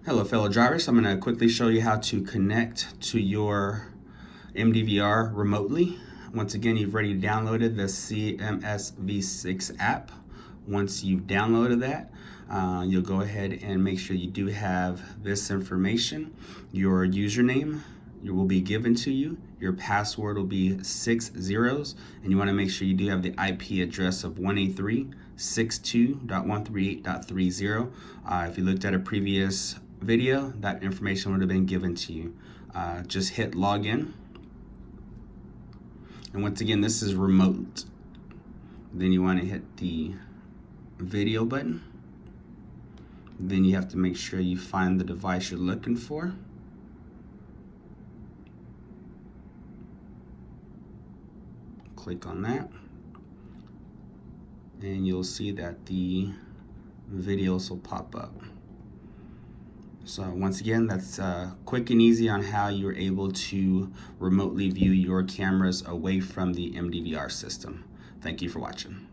Hello fellow drivers, I'm going to quickly show you how to connect to your MDVR remotely. Once again, you've already downloaded the CMS V6 app. Once you've downloaded that, you'll go ahead and make sure you do have this information. Your username will be given to you. Your password will be 6 zeros, and you want to make sure you do have the IP address of 183.62.138.30. If you looked at a previous video, that information would have been given to you. Just hit login, and once again, this is remote. Then you want to hit the video button. Then you have to make sure you find the device you're looking for. Click on that, and you'll see that the videos will pop up. So once again, that's quick and easy on how you're able to remotely view your cameras away from the MDVR system. Thank you for watching.